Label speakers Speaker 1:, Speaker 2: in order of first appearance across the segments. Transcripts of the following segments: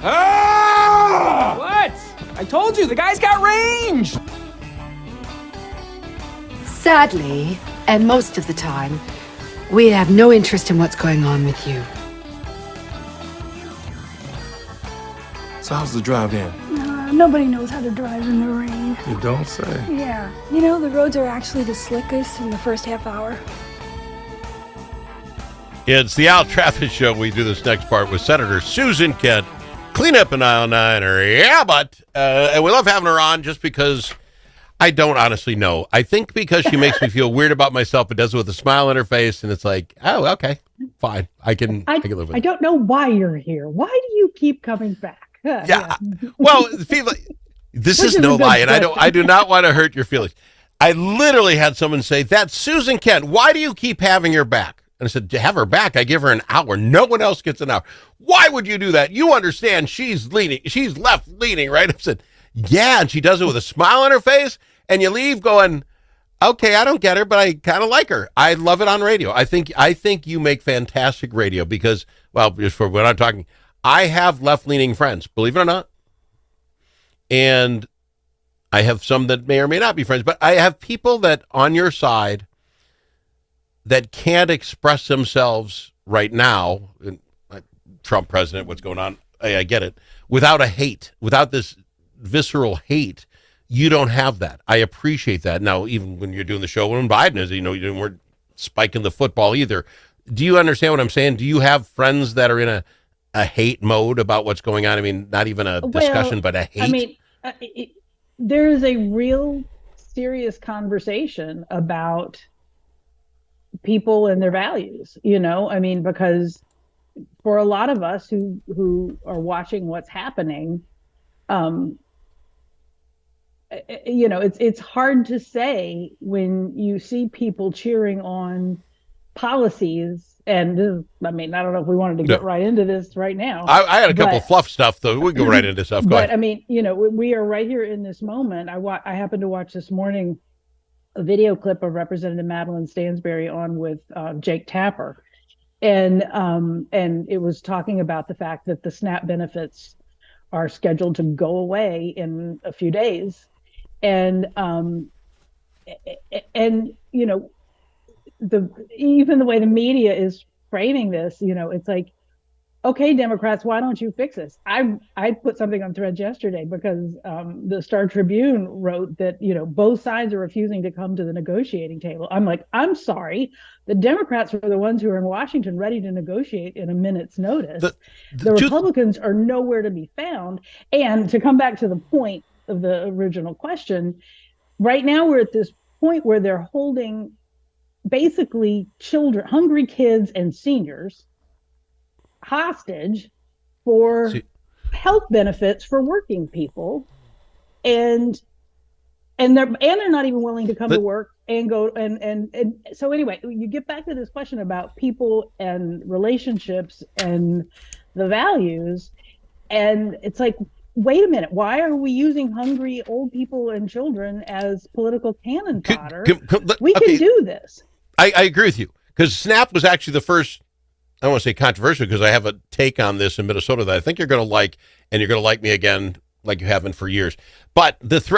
Speaker 1: Ah! What? I told you, the guy's got range!
Speaker 2: Sadly, and most of the time, we have no interest in what's going on with you.
Speaker 3: So how's the drive in?
Speaker 4: Nobody knows how to drive in the rain.
Speaker 3: You don't say.
Speaker 4: Yeah. You know, the roads are actually the slickest in the first half hour.
Speaker 5: It's the Al Trafford Show. We do this next part with Senator Susan Kent. Clean up in aisle 9, or yeah, but and we love having her on just because I don't honestly know. I think because she makes me feel weird about myself, but does it with a smile on her face, and it's like, oh, okay, fine. I can live with it.
Speaker 6: I don't know why you're here. Why do you keep coming back?
Speaker 5: Yeah. Well, people, this is no lie, and I do not want to hurt your feelings. I literally had someone say, "That's Susan Kent. Why do you keep having her back?" And I said, "To have her back, I give her an hour. No one else gets an hour. Why would you do that? You understand she's left leaning, right?" I said, "Yeah," and she does it with a smile on her face, and you leave going, "Okay, I don't get her, but I kind of like her. I love it on radio." I think you make fantastic radio because, well, just for what I'm talking, I have left-leaning friends, believe it or not, and I have some that may or may not be friends, but I have people that on your side that can't express themselves right now, Trump president, what's going on, I get it, without this visceral hate. You don't have that. I appreciate that. Now, even when you're doing the show, when Biden is, you weren't spiking the football either. Do you understand what I'm saying? Do you have friends that are in a hate mode about what's going on? I mean, not even a discussion, but a hate.
Speaker 6: I mean, there is a real serious conversation about people and their values, I mean, because for a lot of us who are watching what's happening, it's hard to say when you see people cheering on policies. And I mean, I don't know if we wanted to get right into this right now.
Speaker 5: I had a couple of fluff stuff, though. We can go right into stuff. Go ahead.
Speaker 6: I mean, we are right here in this moment. I happened to watch this morning a video clip of Representative Madeline Stansbury on with Jake Tapper, and it was talking about the fact that the SNAP benefits are scheduled to go away in a few days, and even the way the media is framing this, it's like, okay, Democrats, why don't you fix this? I put something on Threads yesterday because the Star Tribune wrote that, both sides are refusing to come to the negotiating table. I'm like, I'm sorry. The Democrats are the ones who are in Washington ready to negotiate in a minute's notice. The Republicans are nowhere to be found. And to come back to the point of the original question, right now we're at this point where they're holding basically children, hungry kids and seniors hostage for health benefits for working people, and they're not even willing to come to work and go and so anyway, you get back to this question about people and relationships and the values, and it's like, wait a minute, why are we using hungry old people and children as political cannon fodder? We can do this.
Speaker 5: I agree with you, because SNAP was actually the first, I don't want to say controversial, because I have a take on this in Minnesota that I think you're going to like, and you're going to like me again like you haven't for years. But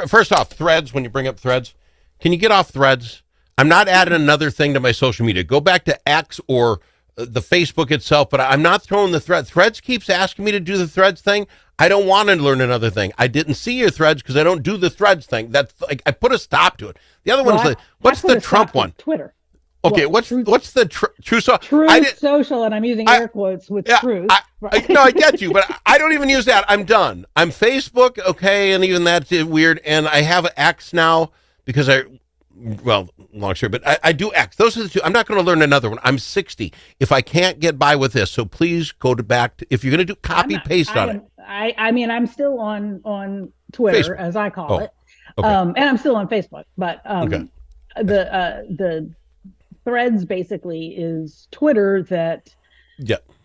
Speaker 5: first off, Threads, when you bring up Threads, can you get off Threads? I'm not adding another thing to my social media. Go back to X or the Facebook itself, but I'm not throwing the Threads. Threads keeps asking me to do the Threads thing. I don't want to learn another thing. I didn't see your Threads because I don't do the Threads thing. That's like, I put a stop to it. The other one's like, what's the Trump one?
Speaker 6: Twitter.
Speaker 5: Okay, what's the true
Speaker 6: social, and I'm using air quotes with truth.
Speaker 5: No, I get you, but I don't even use that. I'm done. I'm Facebook, okay, and even that's weird. And I have X now because long story, but I do X. Those are the two. I'm not going to learn another one. I'm 60. If I can't get by with this, so please go back to, if you're going to do copy paste on it.
Speaker 6: I mean, I'm still on Twitter, Facebook, as I call it,
Speaker 5: okay.
Speaker 6: And I'm still on Facebook, but the Threads basically is Twitter that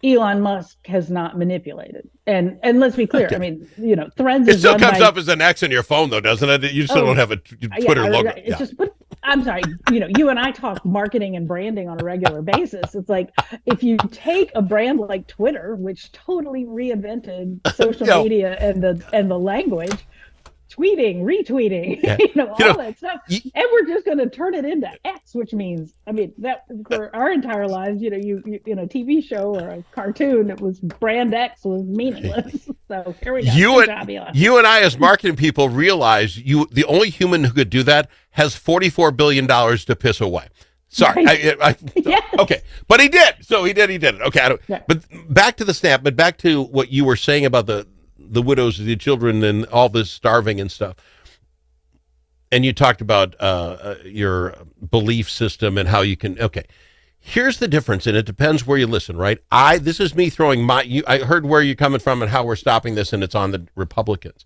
Speaker 6: Elon Musk has not manipulated. And let's be clear. Okay. I mean, Threads
Speaker 5: it still comes up as an X on your phone, though, doesn't it? You still don't have a Twitter logo.
Speaker 6: It's just, but I'm sorry, you and I talk marketing and branding on a regular basis. It's like if you take a brand like Twitter, which totally reinvented social media and the language, tweeting, retweeting, all that stuff, and we're just going to turn it into X, which means, that for our entire lives, you in a TV show or a cartoon, it was brand X was meaningless. So here we go.
Speaker 5: You and I, as marketing people, realize the only human who could do that has $44 billion to piss away. Sorry. Yes. Okay. But he did. So he did it. Okay. But back to the snap, but back to what you were saying about the widows, the children, and all this starving and stuff. And you talked about your belief system and how you can. Okay, here's the difference, and it depends where you listen, right? This is me throwing I heard where you're coming from and how we're stopping this, and it's on the Republicans.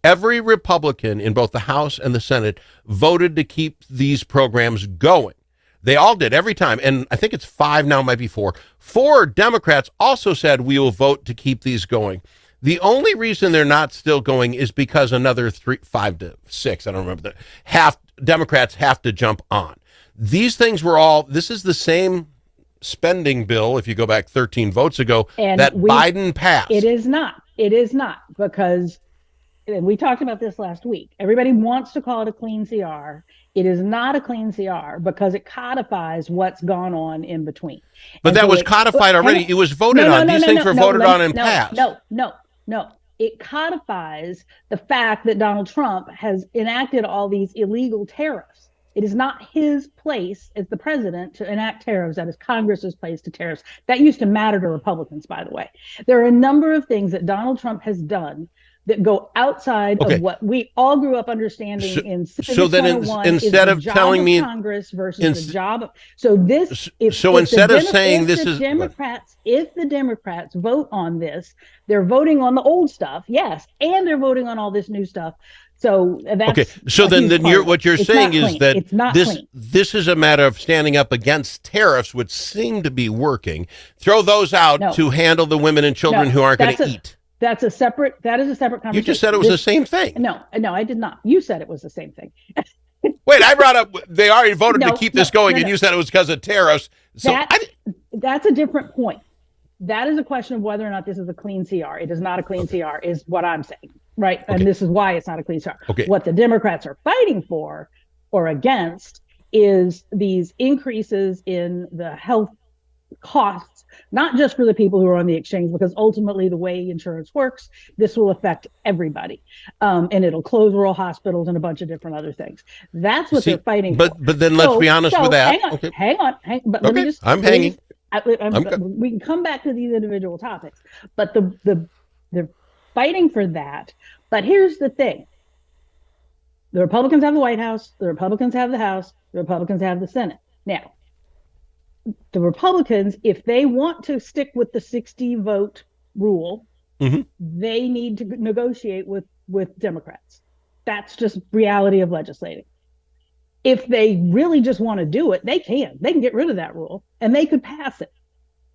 Speaker 5: Every Republican in both the House and the Senate voted to keep these programs going. They all did every time. And I think it's 5 now, might be 4. 4 Democrats also said we will vote to keep these going. The only reason they're not still going is because another 5 to 6, I don't remember, Democrats have to jump on. These things this is the same spending bill, if you go back 13 votes ago, that Biden passed.
Speaker 6: It is not, because, and we talked about this last week, everybody wants to call it a clean CR. It is not a clean CR because it codifies what's gone on in between.
Speaker 5: But that was codified already. It was voted on. These things were voted on and passed.
Speaker 6: No, it codifies the fact that Donald Trump has enacted all these illegal tariffs. It is not his place as the president to enact tariffs. That is Congress's place to tariffs. That used to matter to Republicans, by the way. There are a number of things that Donald Trump has done that go outside of what we all grew up understanding in Civics 101
Speaker 5: instead of telling me
Speaker 6: Congress versus the job of, so this if the Democrats vote on this, they're voting on the old stuff, yes, and they're voting on all this new stuff. So that's
Speaker 5: okay. So then what you're saying is that this is a matter of standing up against tariffs, which seem to be working. Throw those out to handle the women and children who aren't going to eat.
Speaker 6: That is a separate conversation.
Speaker 5: You just said it was the same thing.
Speaker 6: No, I did not. You said it was the same thing.
Speaker 5: Wait, I brought up they already voted to keep this going, and you said it was because of tariffs. So
Speaker 6: that's a different point. That is a question of whether or not this is a clean CR. It is not a clean CR, is what I'm saying, right? And this is why it's not a clean CR.
Speaker 5: Okay.
Speaker 6: What the Democrats are fighting for or against is these increases in the health costs, not just for the people who are on the exchange, because ultimately the way insurance works, this will affect everybody. And it'll close rural hospitals and a bunch of different other things. That's what they're fighting for.
Speaker 5: But then let's be honest with that.
Speaker 6: Hang on. But let me just,
Speaker 5: I'm hanging.
Speaker 6: We can come back to these individual topics, but they're fighting for that. But here's the thing. The Republicans have the White House, the Republicans have the House, the Republicans have the Senate. Now, the Republicans, if they want to stick with the 60 vote rule, they need to negotiate with Democrats. That's just reality of legislating. If they really just want to do it, they can get rid of that rule and they could pass it,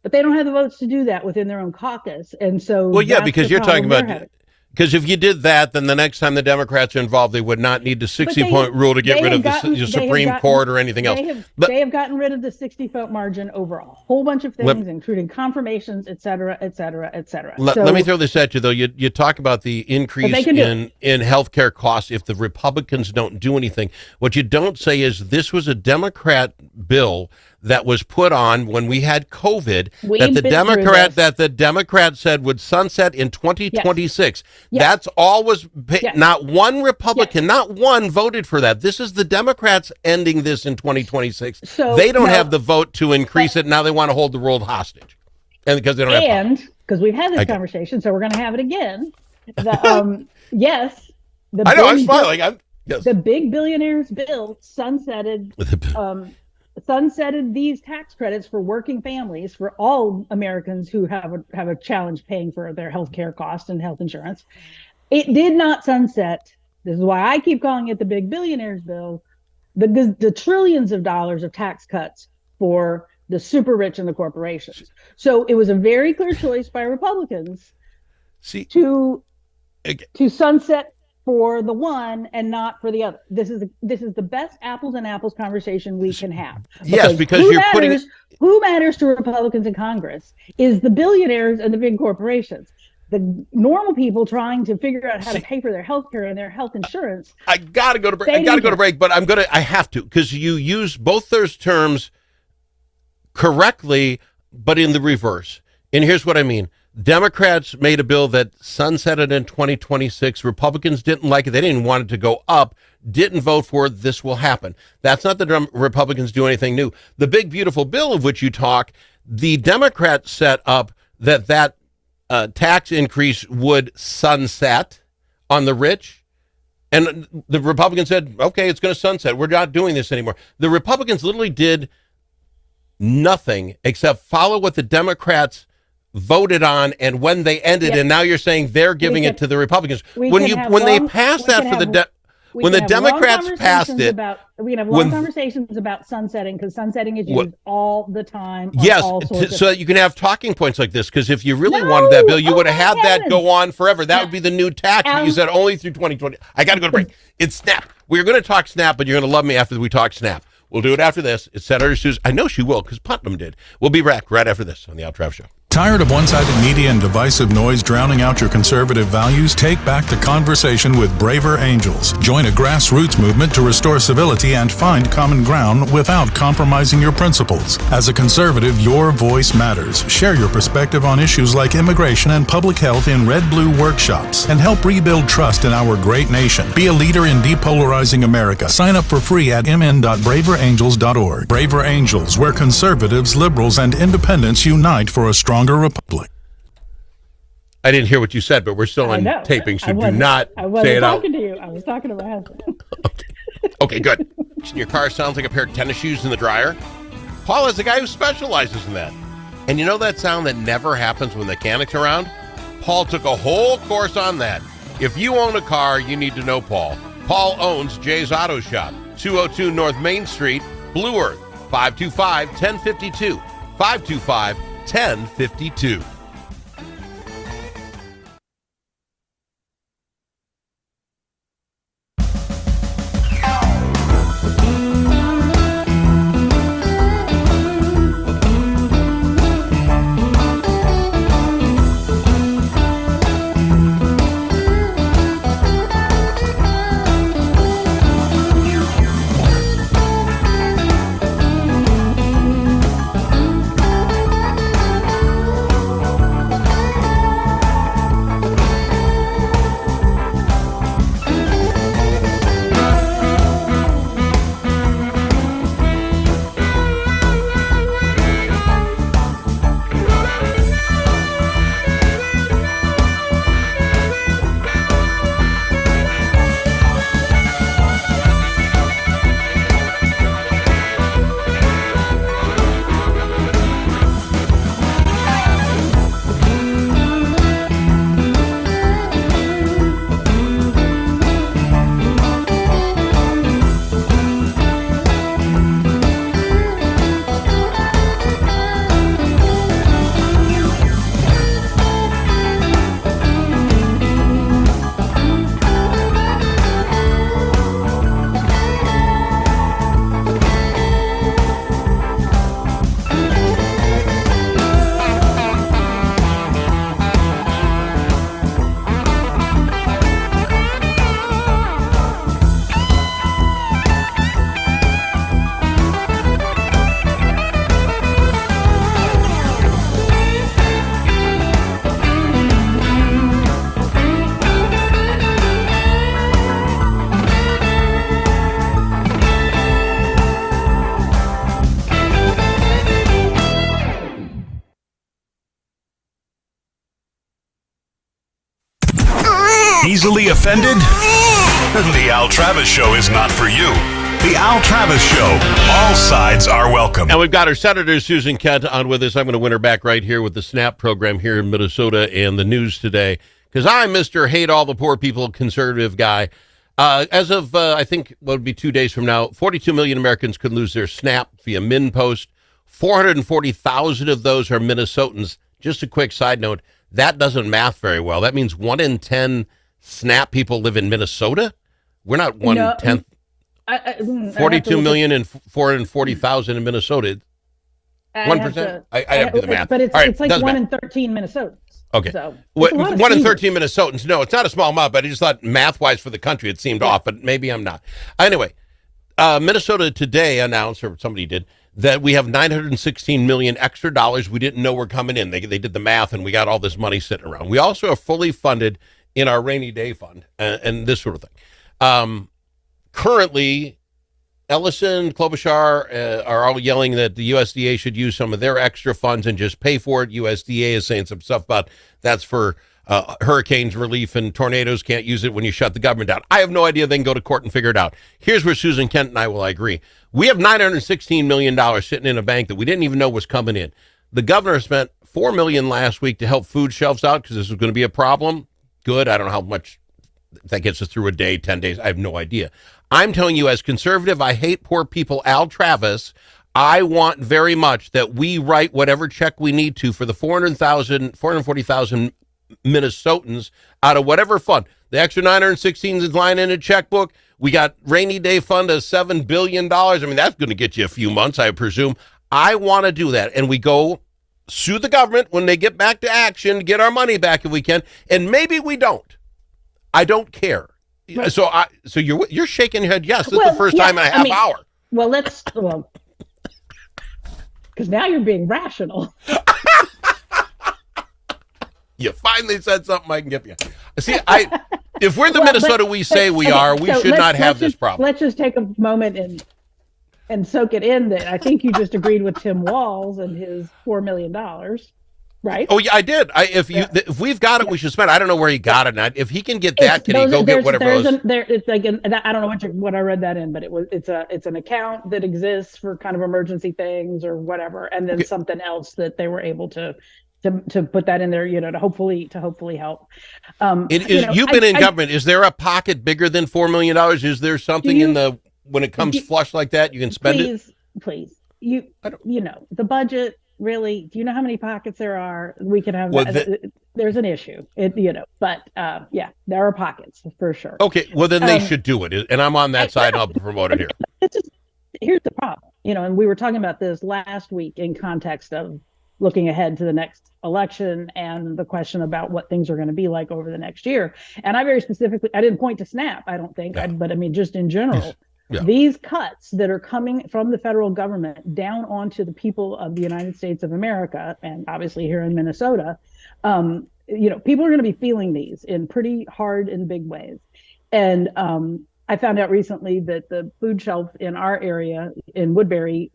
Speaker 6: but they don't have the votes to do that within their own caucus. And so,
Speaker 5: because you're talking about, because if you did that, then the next time the Democrats are involved, they would not need the 60-point rule to get rid of the Supreme Court or anything else.
Speaker 6: They have gotten rid of the 60-vote margin over a whole bunch of things, including confirmations, et cetera, et cetera, et cetera.
Speaker 5: Let me throw this at you, though. You talk about the increase in healthcare costs if the Republicans don't do anything. What you don't say is this was a Democrat bill that was put on when we had COVID that the Democrat said would sunset in 2026. Yes. That's all was not one Republican, not one voted for that. This is the Democrats ending this in 2026. So they don't have the vote to increase it. Now they want to hold the world hostage. And because they don't have
Speaker 6: because we've had this conversation, so we're going to have it again. I'm smiling. The big billionaires bill sunsetted these tax credits for working families, for all Americans who have a challenge paying for their health care costs and health insurance. It did not sunset. This is why I keep calling it the big billionaires bill, the trillions of dollars of tax cuts for the super rich and the corporations. So it was a very clear choice by Republicans to sunset for the one and not for the other. This is the best apples and apples conversation we can have.
Speaker 5: Yes, because you're putting
Speaker 6: who matters to Republicans in Congress is the billionaires and the big corporations. The normal people trying to figure out how to pay for their health care and their health insurance.
Speaker 5: I gotta go to break. But I have to, because you use both those terms correctly, but in the reverse. And here's what I mean. Democrats made a bill that sunsetted in 2026. Republicans didn't like it. They didn't want it to go up, didn't vote for it. This will happen. That's not the Republicans do anything new. The big, beautiful bill of which you talk, the Democrats set up that tax increase would sunset on the rich. And the Republicans said, okay, it's going to sunset. We're not doing this anymore. The Republicans literally did nothing except follow what the Democrats voted on and when they ended. And now you're saying they're giving it to the Republicans. When they passed that for when the Democrats passed it,
Speaker 6: we can have long conversations about sunsetting, because sunsetting is used all the time.
Speaker 5: Yes, so that you can have talking points like this. Because if you really wanted that bill, you would have had that go on forever. That would be the new tax. But you said only through 2020. I got to go to break. It's SNAP. We're going to talk SNAP, but you're going to love me after we talk SNAP. We'll do it after this. It's Senator Susan. I know she will, because Putnam did. We'll be back right after this on the Al Travis Show.
Speaker 7: Tired of one-sided media and divisive noise drowning out your conservative values? Take back the conversation with Braver Angels. Join a grassroots movement to restore civility and find common ground without compromising your principles. As a conservative, your voice matters. Share your perspective on issues like immigration and public health in Red Blue workshops and help rebuild trust in our great nation. Be a leader in depolarizing America. Sign up for free at mn.braverangels.org. Braver Angels, where conservatives, liberals, and independents unite for a stronger republic.
Speaker 5: I didn't hear what you said, but we're still on taping, so do not say it out.
Speaker 6: I wasn't talking to you. I was talking to my husband.
Speaker 5: Okay, good. Your car sounds like a pair of tennis shoes in the dryer. Paul is a guy who specializes in that. And you know that sound that never happens when the mechanic's around? Paul took a whole course on that. If you own a car, you need to know Paul. Paul owns Jay's Auto Shop, 202 North Main Street, Blue Earth, 525-1052, 525-1052.
Speaker 8: Easily offended? The Al Travis Show is not for you. The Al Travis Show. All sides are welcome.
Speaker 5: And we've got our Senator Susan Kent on with us. I'm going to win her back right here with the SNAP program here in Minnesota and the news today, because I'm Mr. Hate All the Poor People conservative guy. As of, I think, what would be 2 days from now, 42 million Americans could lose their SNAP via MinnPost. 440,000 of those are Minnesotans. Just a quick side note, that doesn't math very well. That means 1 in 10 SNAP people live in Minnesota? We're not 1/10. 42 million and 440,000 in Minnesota. 1%? I have to do the math.
Speaker 6: But it's,
Speaker 5: All right,
Speaker 6: it's like
Speaker 5: doesn't
Speaker 6: 1
Speaker 5: matter.
Speaker 6: in 13 Minnesotans.
Speaker 5: Okay.
Speaker 6: So
Speaker 5: What,
Speaker 6: it's a lot of
Speaker 5: 1 in
Speaker 6: seniors.
Speaker 5: 13 Minnesotans. No, it's not a small amount, but I just thought math-wise for the country it seemed off, but maybe I'm not. Anyway, Minnesota today announced, or somebody did, that we have 916 million extra dollars we didn't know were coming in. They did the math, and we got all this money sitting around. We also are fully funded in our rainy day fund and this sort of thing. Currently, Ellison, Klobuchar are all yelling that the USDA should use some of their extra funds and just pay for it. USDA is saying some stuff about that's for hurricanes relief and tornadoes, can't use it when you shut the government down. I have no idea. They can go to court and figure it out. Here's where Susan Kent and I will agree. We have $916 million sitting in a bank that we didn't even know was coming in. The governor spent $4 million last week to help food shelves out because this was going to be a problem. Good. I don't know how much that gets us through a day, 10 days. I have no idea. I'm telling you, as conservative, I hate poor people. Al Travis, I want very much that we write whatever check we need to for the 440,000 Minnesotans out of whatever fund. The extra 916 is lying in a checkbook. We got rainy day fund of $7 billion. I mean, that's going to get you a few months, I presume. I want to do that. And we go sue the government when they get back to action, get our money back if we can. And maybe we don't. I don't care. Right. So you're shaking your head. Yes, this is the first time in a half hour.
Speaker 6: Well, because now you're being rational.
Speaker 5: You finally said something I can give you. See, if we're the Minnesota we say we are, we should not have this problem.
Speaker 6: Let's just take a moment and soak it in that I think you just agreed with Tim Walz and his $4 million. Right?
Speaker 5: Oh yeah, I did. If we've got it, we should spend. I don't know where he got it. If he can get that, can he go get whatever else?
Speaker 6: It's like I don't know what I read that in, but it's an account that exists for kind of emergency things or whatever, and then something else that they were able to put that in there, to hopefully help. You've
Speaker 5: been in government. Is there a pocket bigger than $4 million? Is there something when it comes flush like that, you can spend it?
Speaker 6: Please, the budget. Really, do you know how many pockets there are? We can have there's an issue, but there are pockets for sure.
Speaker 5: Okay, well then they should do it, and I'm on that side. And I'll promote it here.
Speaker 6: Here's the problem, and we were talking about this last week in context of looking ahead to the next election and the question about what things are going to be like over the next year. And I very specifically, I didn't point to SNAP, I don't think, but I mean just in general. Yes. Yeah. These cuts that are coming from the federal government down onto the people of the United States of America, and obviously here in Minnesota, people are going to be feeling these in pretty hard and big ways. And I found out recently that the food shelf in our area in Woodbury,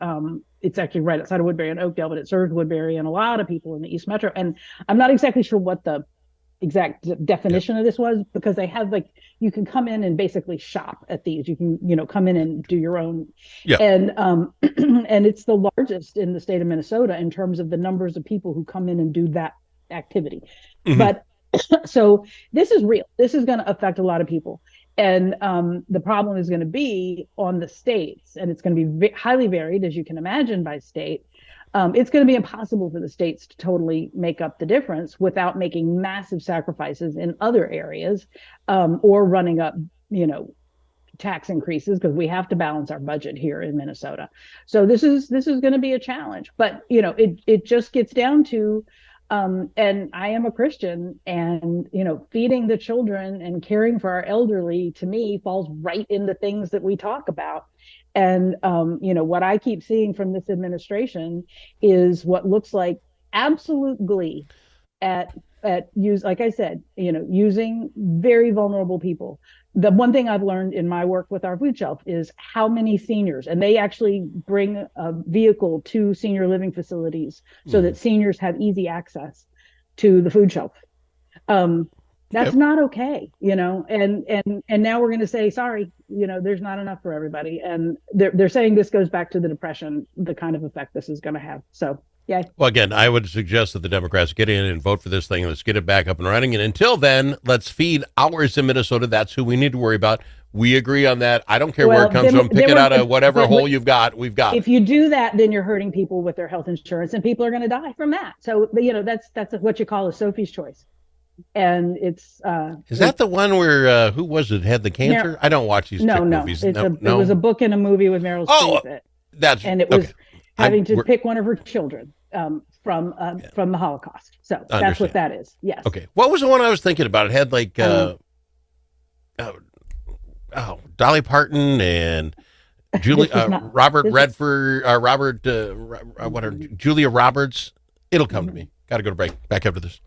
Speaker 6: it's actually right outside of Woodbury and Oakdale, but it serves Woodbury and a lot of people in the East Metro. And I'm not exactly sure what the exact definition of this was, because they have you can come in and basically shop at these. You can come in and do your own, and and it's the largest in the state of Minnesota in terms of the numbers of people who come in and do that activity. Mm-hmm. But so this is real. This is going to affect a lot of people, and the problem is going to be on the states, and it's going to be highly varied, as you can imagine, by state. It's going to be impossible for the states to totally make up the difference without making massive sacrifices in other areas, or running up, tax increases, because we have to balance our budget here in Minnesota. So this is going to be a challenge. But it just gets down to, and I am a Christian, and feeding the children and caring for our elderly, to me, falls right in the things that we talk about. And, what I keep seeing from this administration is what looks like absolute glee at like I said, using very vulnerable people. The one thing I've learned in my work with our food shelf is how many seniors, and they actually bring a vehicle to senior living facilities so that seniors have easy access to the food shelf. That's not okay, and now we're going to say, sorry, there's not enough for everybody. And they're saying this goes back to the Depression, the kind of effect this is going to have. So, yeah. Well,
Speaker 5: again, I would suggest that the Democrats get in and vote for this thing. Let's get it back up and running. And until then, let's feed ours in Minnesota. That's who we need to worry about. We agree on that. I don't care where it comes from. Pick it out of whatever hole you've got. We've got.
Speaker 6: If you do that, then you're hurting people with their health insurance, and people are going to die from that. So, that's what you call a Sophie's choice. and it's
Speaker 5: Is that the one where who was it had the cancer? I don't watch these chick
Speaker 6: no.
Speaker 5: movies.
Speaker 6: It was a book and a movie with Meryl Streep.
Speaker 5: That's
Speaker 6: and it was
Speaker 5: okay.
Speaker 6: having to pick one of her children from the Holocaust. So that's what that is. Yes.
Speaker 5: Okay. What was the one I was thinking about? It had like Dolly Parton and Julie Robert Redford, Julia Roberts. It'll come to me. Got to go to break. Back after this.